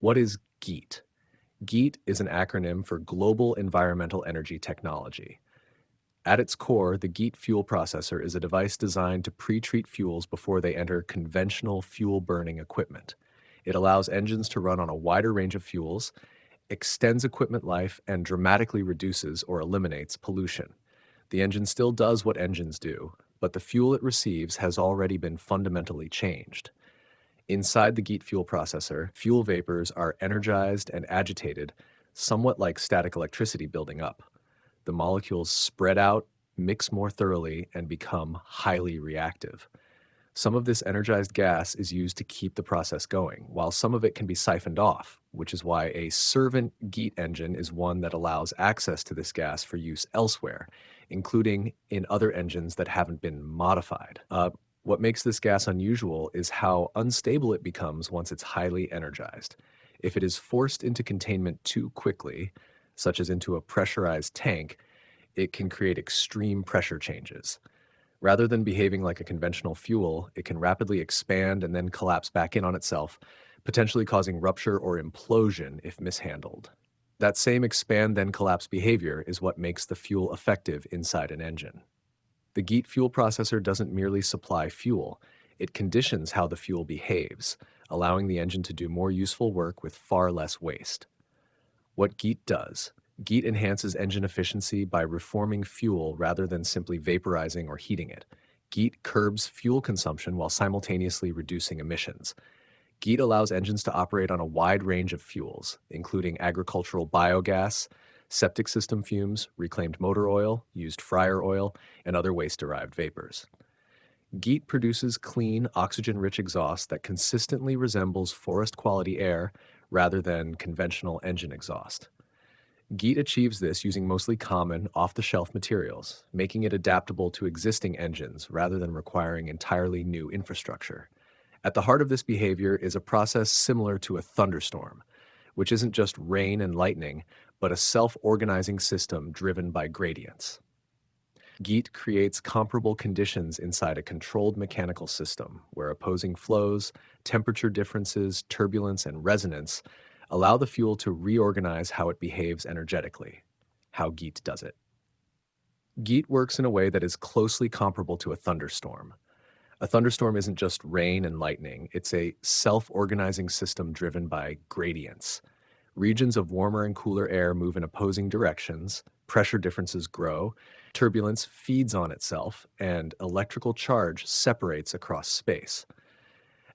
What is GEET? GEET is an acronym for Global Environmental Energy Technology. At its core, the GEET fuel processor is a device designed to pre-treat fuels before they enter conventional fuel-burning equipment. It allows engines to run on a wider range of fuels, extends equipment life, and dramatically reduces or eliminates pollution. The engine still does what engines do, but the fuel it receives has already been fundamentally changed. Inside the GEET fuel processor, fuel vapors are energized and agitated, somewhat like static electricity building up. The molecules spread out, mix more thoroughly, and become highly reactive. Some of this energized gas is used to keep the process going, while some of it can be siphoned off, which is why a servant GEET engine is one that allows access to this gas for use elsewhere, including in other engines that haven't been modified. What makes this gas unusual is how unstable it becomes once it's highly energized. If it is forced into containment too quickly, such as into a pressurized tank, it can create extreme pressure changes. Rather than behaving like a conventional fuel, it can rapidly expand and then collapse back in on itself, potentially causing rupture or implosion if mishandled. That same expand then collapse behavior is what makes the fuel effective inside an engine. The GEET fuel processor doesn't merely supply fuel, it conditions how the fuel behaves, allowing the engine to do more useful work with far less waste. What GEET does: GEET enhances engine efficiency by reforming fuel rather than simply vaporizing or heating it. GEET curbs fuel consumption while simultaneously reducing emissions. GEET allows engines to operate on a wide range of fuels, including agricultural biogas, septic system fumes, reclaimed motor oil, used fryer oil, and other waste-derived vapors. GEET produces clean, oxygen-rich exhaust that consistently resembles forest-quality air rather than conventional engine exhaust. GEET achieves this using mostly common, off-the-shelf materials, making it adaptable to existing engines rather than requiring entirely new infrastructure. At the heart of this behavior is a process similar to a thunderstorm, which isn't just rain and lightning, but a self-organizing system driven by gradients. GEET creates comparable conditions inside a controlled mechanical system where opposing flows, temperature differences, turbulence, and resonance allow the fuel to reorganize how it behaves energetically. How GEET does it. GEET works in a way that is closely comparable to a thunderstorm. A thunderstorm isn't just rain and lightning, it's a self-organizing system driven by gradients. Regions of warmer and cooler air move in opposing directions, pressure differences grow, turbulence feeds on itself, and electrical charge separates across space.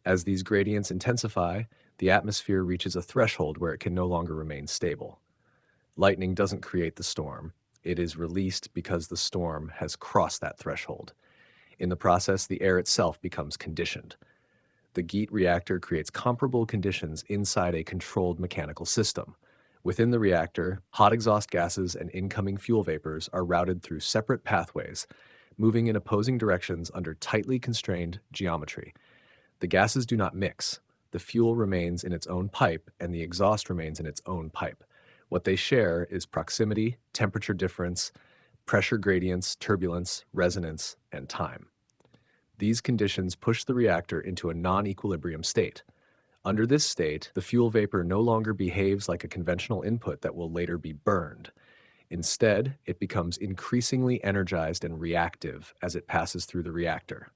As these gradients intensify, the atmosphere reaches a threshold where it can no longer remain stable. Lightning doesn't create the storm, it is released because the storm has crossed that threshold. In the process, the air itself becomes conditioned. The GEET reactor creates comparable conditions inside a controlled mechanical system. Within the reactor, hot exhaust gases and incoming fuel vapors are routed through separate pathways, moving in opposing directions under tightly constrained geometry. The gases do not mix. The fuel remains in its own pipe, and the exhaust remains in its own pipe. What they share is proximity, temperature difference, pressure gradients, turbulence, resonance, and time. These conditions push the reactor into a non-equilibrium state. Under this state, the fuel vapor no longer behaves like a conventional input that will later be burned. Instead, it becomes increasingly energized and reactive as it passes through the reactor.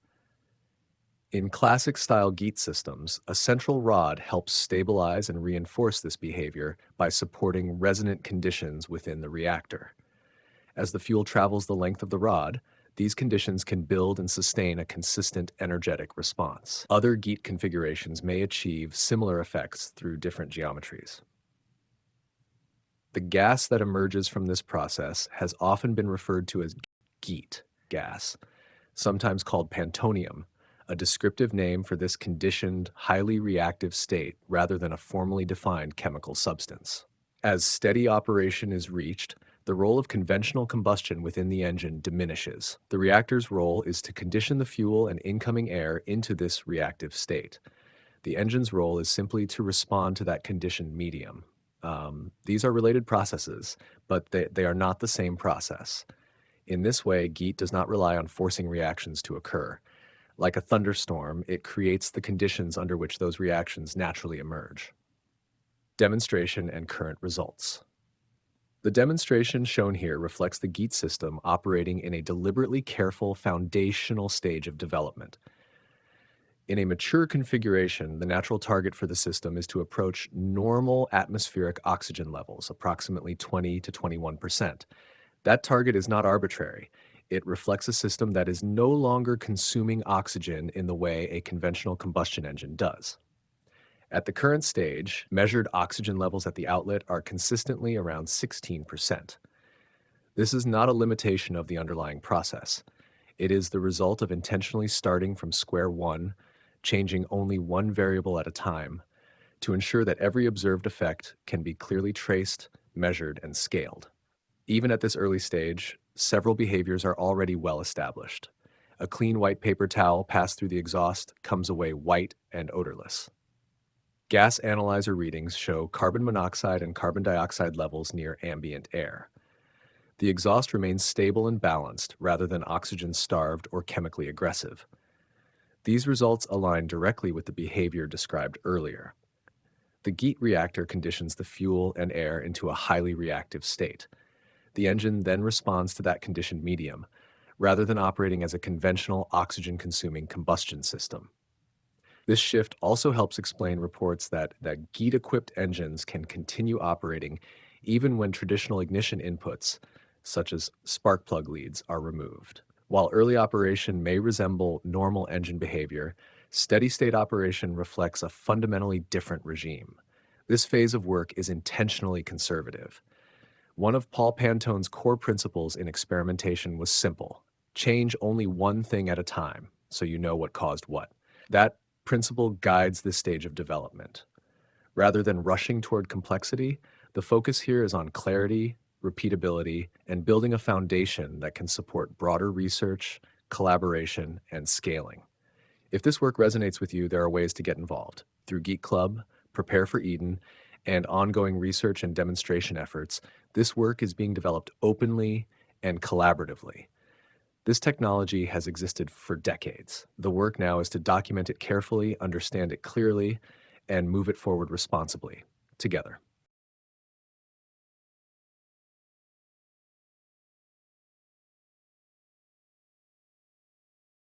In classic-style GEET systems, a central rod helps stabilize and reinforce this behavior by supporting resonant conditions within the reactor. As the fuel travels the length of the rod, these conditions can build and sustain a consistent energetic response. Other GEET configurations may achieve similar effects through different geometries. The gas that emerges from this process has often been referred to as GEET gas, sometimes called pantonium, a descriptive name for this conditioned, highly reactive state rather than a formally defined chemical substance. As steady operation is reached, the role of conventional combustion within the engine diminishes. The reactor's role is to condition the fuel and incoming air into this reactive state. The engine's role is simply to respond to that conditioned medium. These are related processes, but they are not the same process. In this way, GEET does not rely on forcing reactions to occur. Like a thunderstorm, it creates the conditions under which those reactions naturally emerge. Demonstration and current results. The demonstration shown here reflects the GEET system operating in a deliberately careful foundational stage of development. In a mature configuration, the natural target for the system is to approach normal atmospheric oxygen levels, approximately 20 to 21%. That target is not arbitrary. It reflects a system that is no longer consuming oxygen in the way a conventional combustion engine does. At the current stage, measured oxygen levels at the outlet are consistently around 16%. This is not a limitation of the underlying process. It is the result of intentionally starting from square one, changing only one variable at a time, to ensure that every observed effect can be clearly traced, measured, and scaled. Even at this early stage, several behaviors are already well established. A clean white paper towel passed through the exhaust comes away white and odorless. Gas analyzer readings show carbon monoxide and carbon dioxide levels near ambient air. The exhaust remains stable and balanced rather than oxygen-starved or chemically aggressive. These results align directly with the behavior described earlier. The GEET reactor conditions the fuel and air into a highly reactive state. The engine then responds to that conditioned medium, rather than operating as a conventional oxygen-consuming combustion system. This shift also helps explain reports that GEET-equipped engines can continue operating even when traditional ignition inputs, such as spark plug leads, are removed. While early operation may resemble normal engine behavior, steady-state operation reflects a fundamentally different regime. This phase of work is intentionally conservative. One of Paul Pantone's core principles in experimentation was simple: change only one thing at a time, so you know what caused what. That principle guides this stage of development. Rather than rushing toward complexity, the focus here is on clarity, repeatability, and building a foundation that can support broader research, collaboration, and scaling. If this work resonates with you, there are ways to get involved. Through Geek Club, Prepare for Eden, and ongoing research and demonstration efforts, this work is being developed openly and collaboratively. This technology has existed for decades. The work now is to document it carefully, understand it clearly, and move it forward responsibly, together.